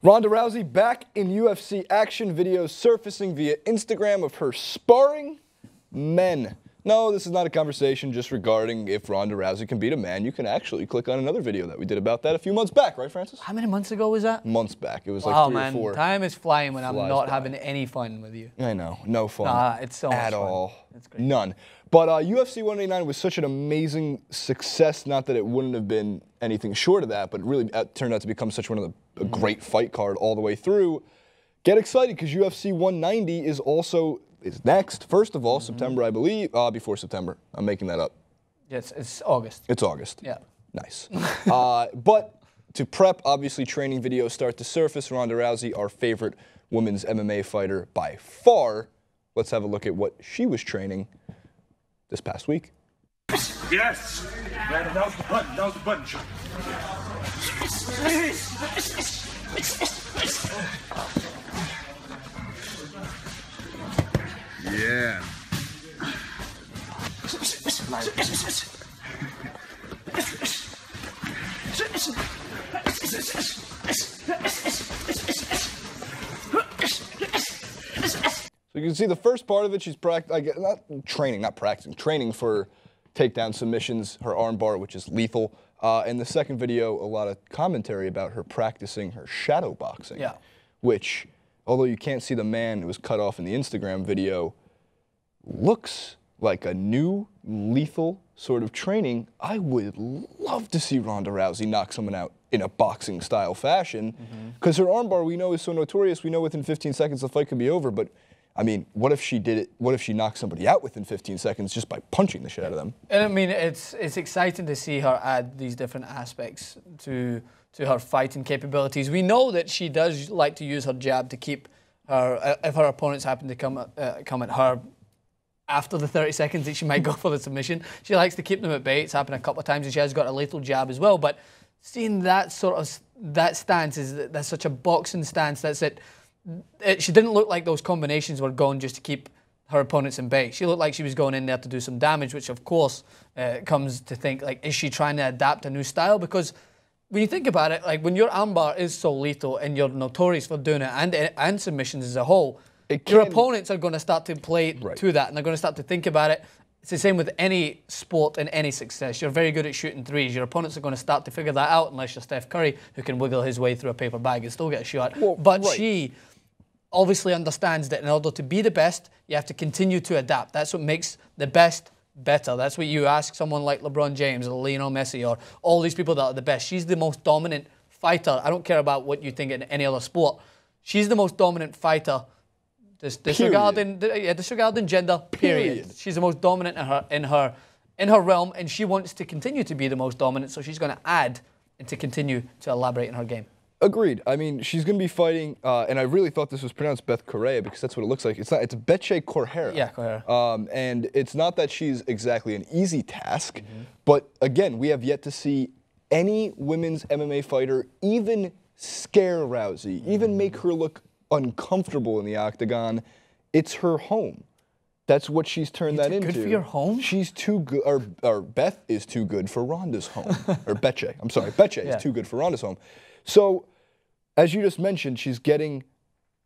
Ronda Rousey back in UFC action, videos surfacing via Instagram of her sparring men. No, this is not a conversation just regarding if Ronda Rousey can beat a man. You can actually click on another video that we did about that a few months back, right, Francis? How many months ago was that? Months back. It was like 3 man, or 4. time is flying when I'm not by. having any fun with you. I know, no fun. Nah, it's so much at fun. all. It's great. None. But UFC 189 was such an amazing success. Not that it wouldn't have been anything short of that, but it really turned out to become such one of a great fight card all the way through. Get excited because UFC 190 is next. First of all, September, I believe. Before September. I'm making that up. Yes, it's August. It's August. Yeah. Nice. But to prep, obviously, training videos start to surface. Ronda Rousey, our favorite women's MMA fighter by far. Let's have a look at what she was training this past week. Yes! That was the button. That was the button shot. Yeah. So you can see the first part of it, she's training for takedown submissions, her armbar, which is lethal. In the second video, a lot of commentary about her practicing her shadow boxing, which, although you can't see the man, it was cut off in the Instagram video, looks like a new lethal sort of training. I would love to see Ronda Rousey knock someone out in a boxing style fashion, because her armbar, we know, is so notorious. We know within 15 seconds the fight could be over, but I mean, what if she did it? What if she knocked somebody out within 15 seconds just by punching the shit out of them? And I mean, it's exciting to see her add these different aspects to her fighting capabilities. We know that she does like to use her jab to keep her, if her opponents happen to come at her after the 30 seconds that she might go for the submission, she likes to keep them at bay. It's happened a couple of times, and she has got a lethal jab as well. But seeing that that stance that's such a boxing stance. That's it. She didn't look like those combinations were going just to keep her opponents in bay. She looked like she was going in there to do some damage, which of course comes to think, like, is she trying to adapt a new style? Because when you think about it, like, when your armbar is so lethal and you're notorious for doing it, and submissions as a whole, your opponents are going to start to play to that, and they're going to start to think about it. It's the same with any sport and any success. You're very good at shooting threes. Your opponents are going to start to figure that out, unless you're Steph Curry, who can wiggle his way through a paper bag and still get a shot. Well, but she obviously understands that in order to be the best, you have to continue to adapt. That's what makes the best better. That's what you ask someone like LeBron James or Lionel Messi or all these people that are the best. She's the most dominant fighter. I don't care about what you think in any other sport. She's the most dominant fighter, disregarding gender, period. She's the most dominant in her realm, and she wants to continue to be the most dominant, so she's going to add and to continue to elaborate in her game. Agreed. I mean, she's going to be fighting, and I really thought this was pronounced Beth Correa because that's what it looks like. It's not. It's Betche Correa. Yeah, Correa. And it's not that she's exactly an easy task, but again, we have yet to see any women's MMA fighter even scare Rousey, even make her look uncomfortable in the octagon. It's her home. That's what she's turned that into. Good for your home? She's too good, or Beth is too good for Ronda's home. Or Betche. I'm sorry, Betche is too good for Ronda's home. So, as you just mentioned, she's getting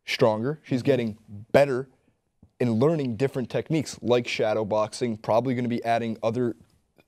stronger. She's getting better in learning different techniques like shadow boxing, probably going to be adding other,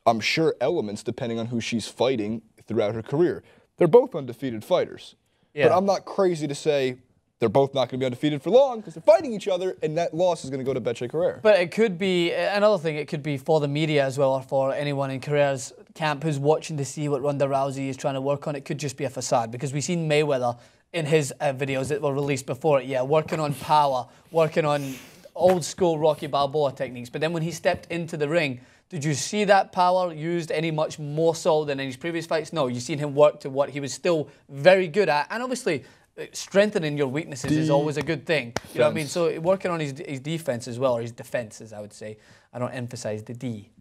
I'm sure, elements depending on who she's fighting throughout her career. They're both undefeated fighters. But I'm not crazy to say they're both not going to be undefeated for long because they're fighting each other, and that loss is going to go to Betche Correa. But it could be, another thing, it could be for the media as well, or for anyone in Correa's camp who's watching to see what Ronda Rousey is trying to work on. It could just be a facade, because we've seen Mayweather in his videos that were released before it, working on power, working on old school Rocky Balboa techniques. But then when he stepped into the ring, did you see that power used any much more so than in his previous fights? No, you've seen him work to what he was still very good at. And obviously, strengthening your weaknesses is always a good thing. You know what I mean? So working on his defense as well, or his defense, as I would say. I don't emphasize the D.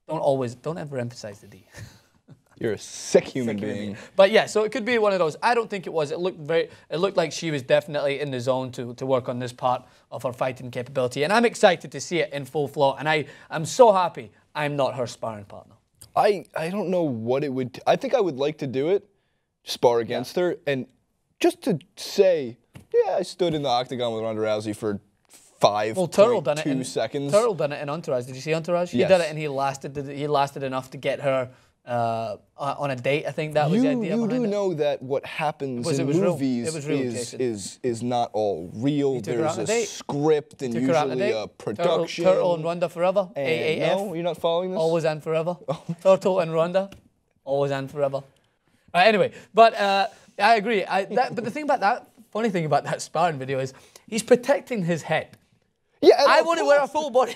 Don't ever emphasize the D. You're a sick human being. But yeah, so it could be one of those. I don't think it was. It looked like she was definitely in the zone to work on this part of her fighting capability. And I'm excited to see it in full flow. And I'm so happy I'm not her sparring partner. I don't know what it would. I think I would like to do it, spar against her, and just to say, yeah, I stood in the octagon with Ronda Rousey for 5.2 seconds. Turtle done it in Entourage. Did you see Entourage? Yes. He did it, and he lasted enough to get her on a date. I think that was the idea. You behind do it. know that what happens in movies is not all real. There's a script and usually a production. Turtle and Ronda forever. AAF. No, you're not following this? Always and forever. Turtle and Ronda. Always and forever. Anyway, but I agree. But the thing about that, funny thing about that sparring video is he's protecting his head. Yeah, I want to wear a full body.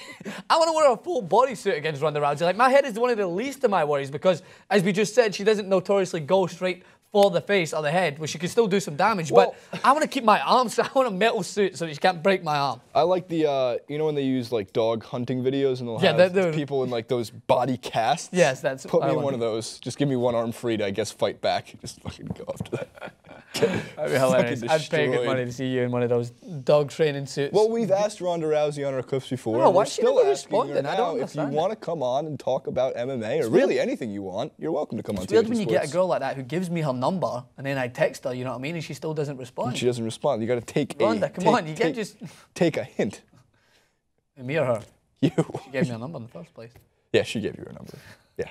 I want to wear a full bodysuit against Ronda Rousey. Like, my head is one of the least of my worries because, as we just said, she doesn't notoriously go straight for the face or the head, where she can still do some damage. Well, but I want to keep my arms. So I want a metal suit so that she can't break my arm. I like the, you know, when they use like dog hunting videos and they'll have people in like those body casts. Yes, that's. Put me in one of those. Just give me one arm free to, I guess, fight back. Just fucking go after that. That'd be hilarious. I'd pay good money to see you in one of those dog training suits. Well, we've asked Ronda Rousey on our clips before. No, and why we're she still never asking her responded? now, I don't if you understand want to come on and talk about MMA or really anything you want, you're welcome to come on. It's weird when you get a girl like that who gives me her number and then I text her, you know what I mean, and she still doesn't respond. And she doesn't respond. You got to take Ronda, come on, you can't just take a hint. Me or her? You. She gave me a number in the first place. Yeah, she gave you her number. Yeah.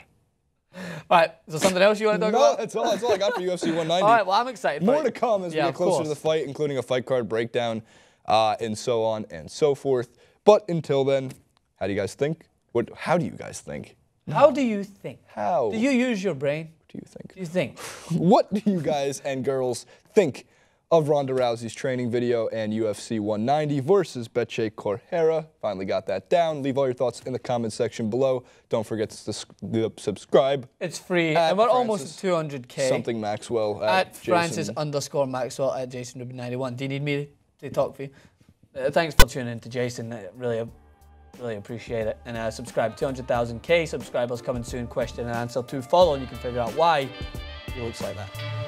All right, is there something else you want to talk about? That's all I got for UFC 190. All right, well, I'm excited. More to come as we get closer to the fight, including a fight card breakdown and so on and so forth. But until then, how do you guys think? How do you guys think? How do you think? How? Do you use your brain? What do you think? Do you think? What do you guys and girls think of Ronda Rousey's training video and UFC 190 versus Betche Correia? Finally got that down. Leave all your thoughts in the comment section below. Don't forget to subscribe. It's free. And we're almost at 200K. Something Maxwell. At Francis_Maxwell at JasonRubin91. Do you need me to talk for you? Thanks for tuning in to Jason. I really appreciate it. And subscribe. 200,000K subscribers coming soon. Question and answer to follow, and you can figure out why he looks like that.